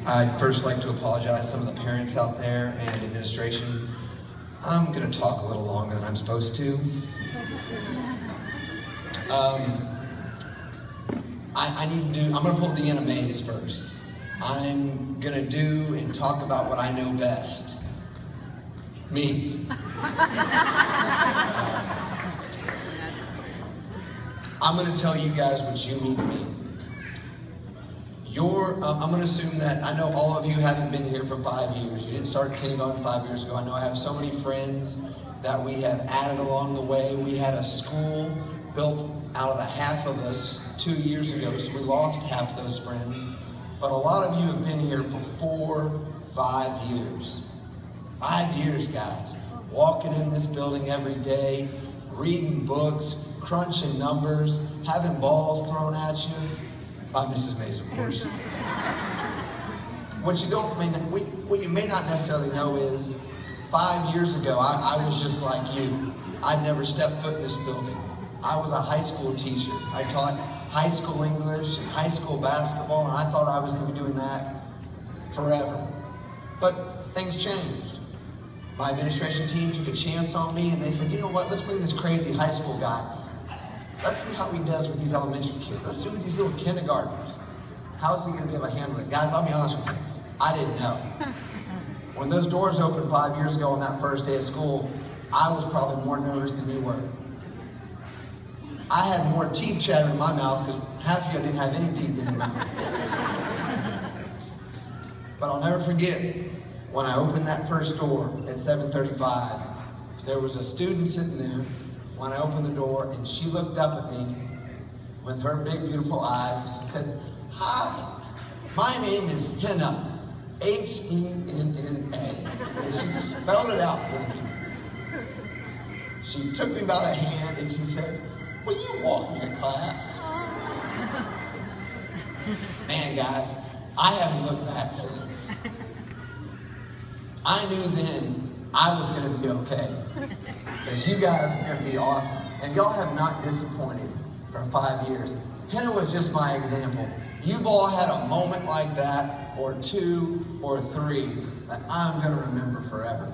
I'd first like to apologize to some of the parents out there and administration. I'm going to talk a little longer than I'm supposed to. I'm going to pull Deanna Mays first. I'm going to do and talk about what I know best. Me. I'm going to tell you guys what you mean to me. I'm going to assume that I know all of you haven't been here for 5 years. You didn't start kindergarten 5 years ago. I know I have so many friends that we have added along the way. We had a school built out of the half of us 2 years ago, so we lost half those friends. But a lot of you have been here for 4, 5 years. 5 years, guys. Walking in this building every day, reading books, crunching numbers, having balls thrown at you. By Mrs. Mays, of course. What you may not necessarily know is 5 years ago, I was just like you. I'd never stepped foot in this building. I was a high school teacher. I taught high school English and high school basketball, and I thought I was going to be doing that forever. But things changed. My administration team took a chance on me, and they said, you know what, let's bring this crazy high school guy. Let's see how he does with these elementary kids. Let's do it with these little kindergartners. How is he going to be able to handle it? Guys, I'll be honest with you, I didn't know. When those doors opened 5 years ago on that first day of school, I was probably more nervous than you were. I had more teeth chattering in my mouth because half of you didn't have any teeth in your mouth. But I'll never forget when I opened that first door at 7:35, there was a student sitting there when I opened the door, and she looked up at me with her big, beautiful eyes, and she said, "Hi, my name is Henna, Henna." And she spelled it out for me. She took me by the hand, and she said, "Will you walk me to class?" Man, guys, I haven't looked back since. I knew then I was going to be okay. Because you guys are going to be awesome. And y'all have not disappointed for 5 years. Henna was just my example. You've all had a moment like that, or 2 or 3, that I'm going to remember forever.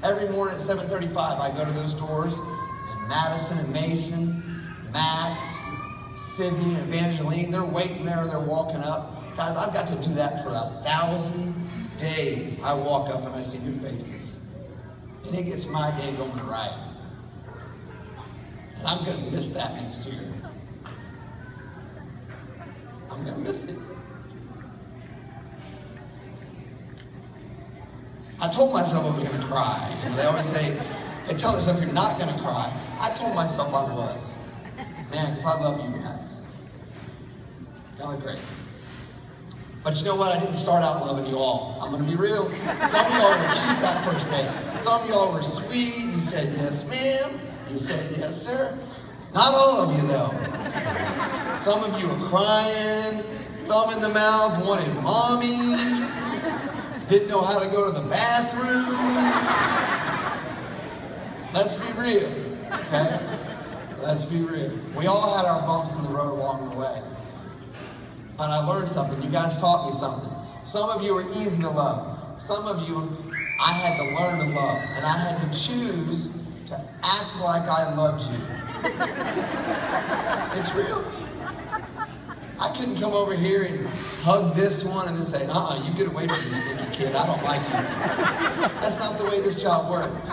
Every morning at 7:35, I go to those doors, and Madison and Mason, Max, Sydney and Evangeline, they're waiting there, they're walking up. Guys, I've got to do that for 1,000 days. I walk up and I see your faces. And it gets my day going right. And I'm going to miss that next year. I'm going to miss it. I told myself I was going to cry. You know, they always say, they tell themselves you're not going to cry. I told myself I was. Man, because I love you guys. Y'all are great. But you know what? I didn't start out loving you all. I'm going to be real. Some of y'all were cute that first day. Some of y'all were sweet. You said, "Yes, ma'am." You said, "Yes, sir." Not all of you, though. Some of you were crying, thumb in the mouth, wanted mommy, didn't know how to go to the bathroom. Let's be real, okay? Let's be real. We all had our bumps in the road along the way. But I learned something. You guys taught me something. Some of you were easy to love. Some of you, I had to learn to love. And I had to choose to act like I loved you. It's real. I couldn't come over here and hug this one and then say, you get away from me, stinky kid. I don't like you. That's not the way this job works.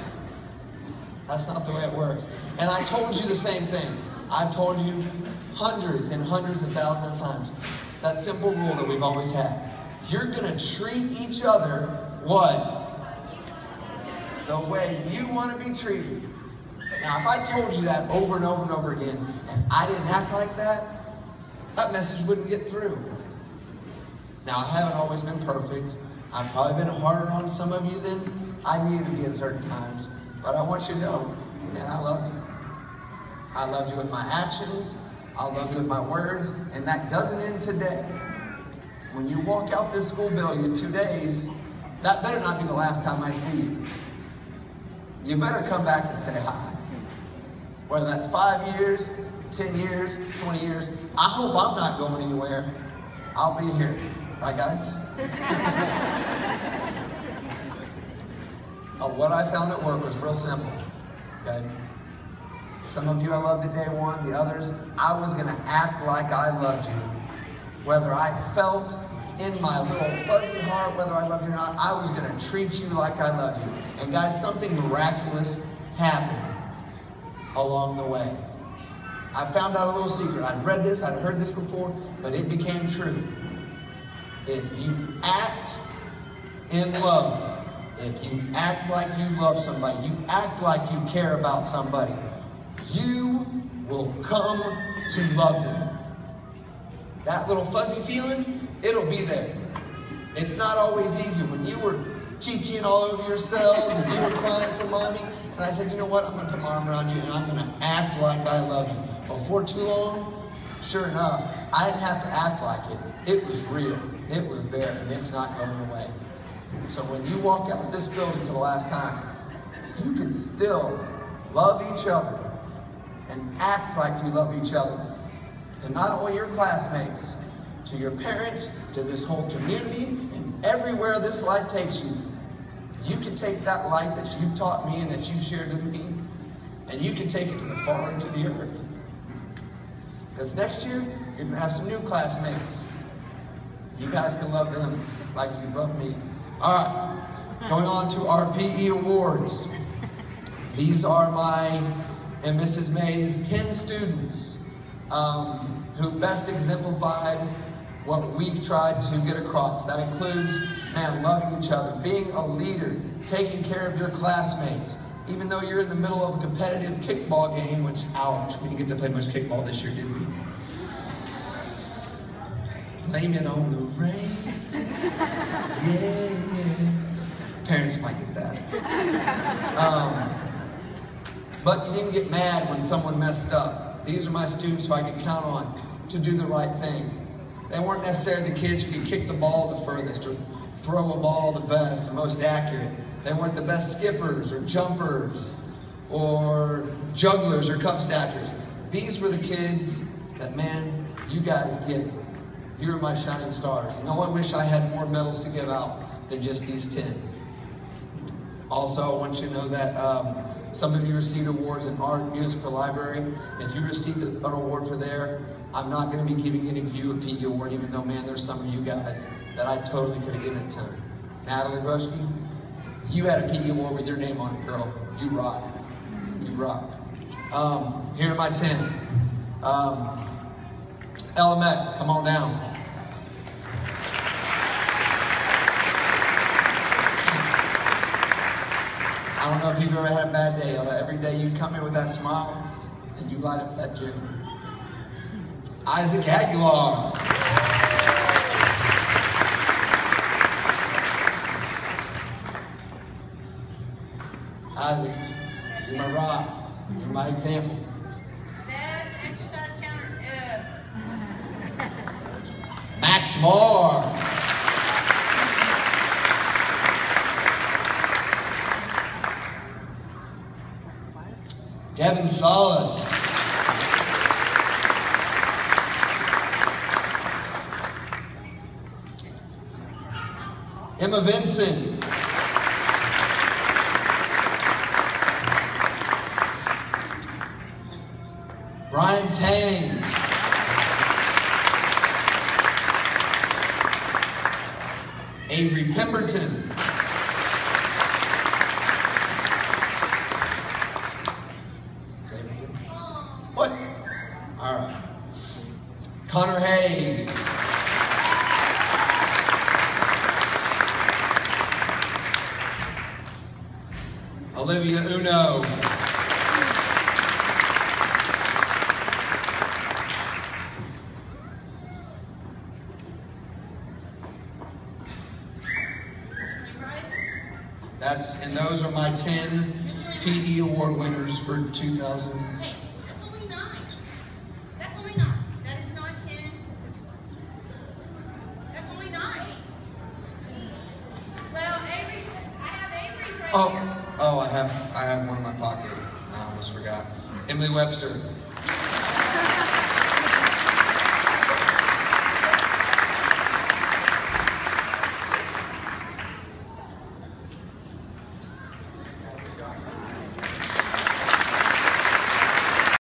That's not the way it works. And I told you the same thing. I've told you hundreds and hundreds of thousands of times. That simple rule that we've always had. You're going to treat each other, what? The way you want to be treated. Now, if I told you that over and over and over again, and I didn't act like that, that message wouldn't get through. Now, I haven't always been perfect. I've probably been harder on some of you than I needed to be at certain times. But I want you to know, man, I love you. I love you with my actions. I love you with my words. And that doesn't end today. When you walk out this school building in 2 days, that better not be the last time I see you. You better come back and say hi. Whether that's 5 years, 10 years, 20 years, I hope I'm not going anywhere. I'll be here. Right, guys? What I found at work was real simple, okay? Some of you I loved at day one, the others, I was gonna act like I loved you. Whether I felt in my little fuzzy heart, whether I loved you or not, I was gonna treat you like I loved you. And guys, something miraculous happened along the way. I found out a little secret. I'd read this, I'd heard this before, but it became true. If you act in love, if you act like you love somebody, you act like you care about somebody, you will come to love them. That little fuzzy feeling, it'll be there. It's not always easy. When you were TTing all over yourselves and you were crying for mommy, and I said, you know what, I'm gonna put my arm around you and I'm gonna act like I love you. Before too long, sure enough, I didn't have to act like it. It was real, it was there, and it's not going away. So when you walk out of this building for the last time, you can still love each other and act like you love each other. To not only your classmates, to your parents, to this whole community, and everywhere this life takes you. You can take that light that you've taught me and that you've shared with me, and you can take it to the far end of the earth. Because next year, you're going to have some new classmates. You guys can love them like you love me. All right, going on to our PE awards. These are my and Mrs. May's 10 students who best exemplified what we've tried to get across. That includes, man, loving each other, being a leader, taking care of your classmates. Even though you're in the middle of a competitive kickball game, which, ouch, we didn't get to play much kickball this year, did we? Blame it on the rain. Yeah, yeah. Parents might get that. But you didn't get mad when someone messed up. These are my students who I could count on to do the right thing. They weren't necessarily the kids who could kick the ball the furthest or throw a ball the best and most accurate. They weren't the best skippers or jumpers or jugglers or cup stackers. These were the kids that, man, you guys get it. You're my shining stars. And I wish I had more medals to give out than just these 10. Also, I want you to know that some of you received awards in art, music, or library. If you received an award for there, I'm not going to be giving any of you a PE award, even though, man, there's some of you guys that I totally could have given it to. Natalie Brushke, you had a PE award with your name on it, girl. You rock. You rock. Here are my 10. Ella Met, come on down. I don't know if you've ever had a bad day, Ella. Every day you come in with that smile and you light up that gym. Isaac Aguilar. Isaac, you're my rock. You're my example. Best exercise counter ever. Max Moore. Devin Salas. Emma Vinson. Brian Tang. Avery Pemberton. What? All right. Connor Haig. Olivia Uno. And those are my 10 PE award winners for 2000. Hey, that's only 9. That's only 9. That is not 10. That's only 9. Well, Avery, I have Avery's right here. Oh, I have one in my pocket. I almost forgot. Emily Webster.